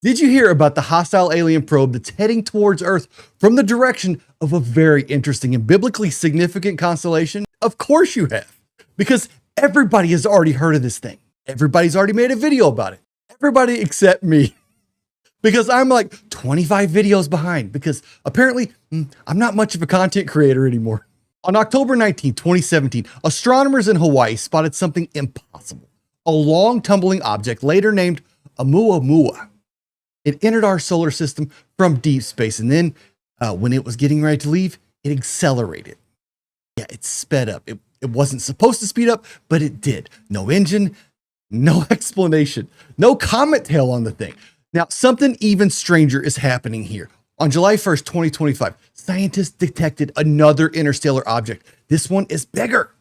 Did you hear about the hostile alien probe that's heading towards Earth from the direction of a very interesting and biblically significant constellation? Of course you have, because everybody has already heard of this thing. Everybody's already made a video about it. Everybody except me, because I'm like 25 videos behind, because apparently I'm not much of a content creator anymore. On October 19, 2017, astronomers in Hawaii spotted something impossible, a long tumbling object later named Oumuamua. It entered our solar system from deep space, and then when it was getting ready to leave, it accelerated. Yeah, it sped up. It wasn't supposed to speed up, but it did. No engine, no explanation, no comet tail on the thing. Now, something even stranger is happening here. On July 1st, 2025, scientists detected another interstellar object. This one is bigger,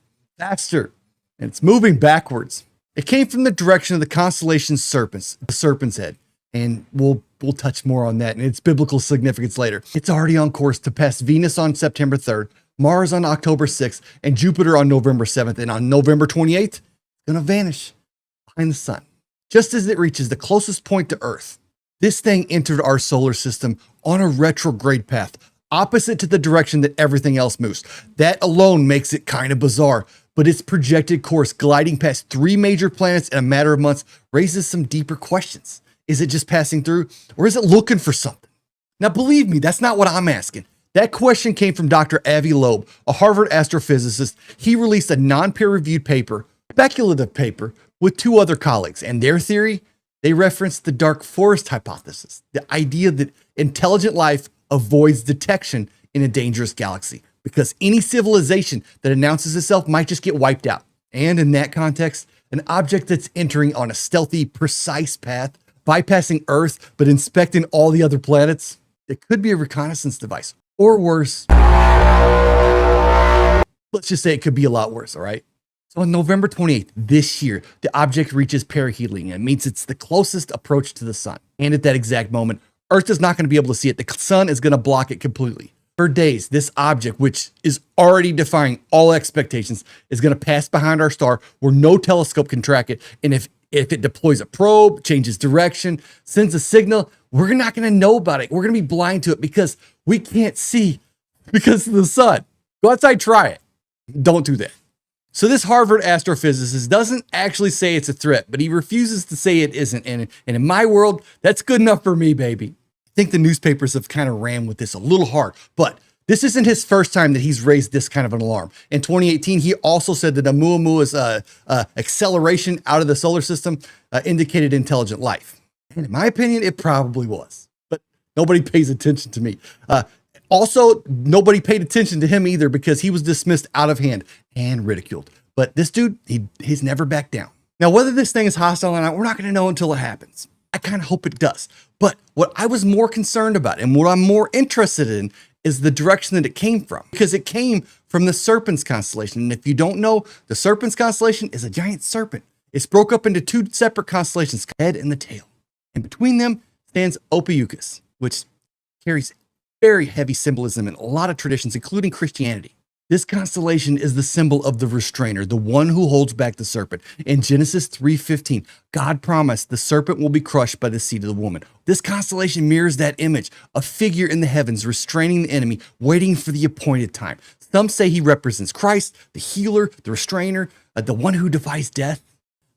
faster, and it's moving backwards. It came from the direction of the constellation Serpent, the Serpent's Head. And we'll touch more on that and its biblical significance later. It's already on course to pass Venus on September 3rd, Mars on October 6th, and Jupiter on November 7th. And on November 28th, it's going to vanish behind the sun. Just as it reaches the closest point to Earth, this thing entered our solar system on a retrograde path, opposite to the direction that everything else moves. That alone makes it kind of bizarre, but its projected course gliding past 3 major planets in a matter of months raises some deeper questions. Is it just passing through, or is it looking for something? Now, believe me, that's not what I'm asking. That question came from Dr. Avi Loeb, a Harvard astrophysicist. He released a non-peer-reviewed paper, speculative paper, with 2 other colleagues. And their theory, they referenced the dark forest hypothesis, the idea that intelligent life avoids detection in a dangerous galaxy, because any civilization that announces itself might just get wiped out. And in that context, an object that's entering on a stealthy, precise path, bypassing Earth, but inspecting all the other planets, it could be a reconnaissance device. Or worse, let's just say it could be a lot worse, all right? So on November 28th this year, the object reaches perihelion. It means it's the closest approach to the sun. And at that exact moment, Earth is not going to be able to see it. The sun is going to block it completely. For days, this object, which is already defying all expectations, is going to pass behind our star where no telescope can track it. And if it deploys a probe, changes direction, sends a signal, we're not going to know about it. We're going to be blind to it because we can't see because of the sun. Go outside, try it. Don't do that. So this Harvard astrophysicist doesn't actually say it's a threat, but he refuses to say it isn't. And in my world, that's good enough for me, baby. I think the newspapers have kind of ran with this a little hard, but this isn't his first time that he's raised this kind of an alarm. In 2018, he also said that Oumuamua's acceleration out of the solar system indicated intelligent life. And in my opinion, it probably was, but nobody pays attention to me. Also, nobody paid attention to him either because he was dismissed out of hand and ridiculed. But this dude, he's never backed down. Now, whether this thing is hostile or not, we're not going to know until it happens. I kind of hope it does. But what I was more concerned about and what I'm more interested in is the direction that it came from, because it came from the Serpent's constellation. And if you don't know, the Serpent's constellation is a giant serpent. It's broke up into 2 separate constellations, the head and the tail. And between them stands Ophiuchus, which carries very heavy symbolism in a lot of traditions, including Christianity. This constellation is the symbol of the restrainer, the one who holds back the serpent. In Genesis 3:15, God promised the serpent will be crushed by the seed of the woman. This constellation mirrors that image, a figure in the heavens restraining the enemy, waiting for the appointed time. Some say he represents Christ, the healer, the restrainer, the one who defies death.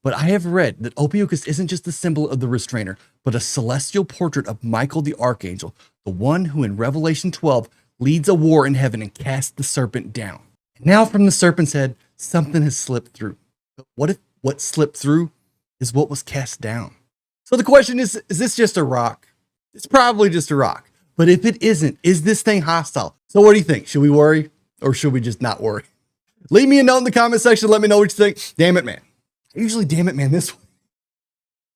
But I have read that Ophiuchus isn't just the symbol of the restrainer, but a celestial portrait of Michael the archangel, the one who in Revelation 12 leads a war in heaven and casts the serpent down. And now from the serpent's head, something has slipped through. But what if what slipped through is what was cast down? So the question is this just a rock? It's probably just a rock. But if it isn't, is this thing hostile? So what do you think? Should we worry or should we just not worry? Leave me a note in the comment section. Let me know what you think. Damn it, man. I usually damn it, man, this way.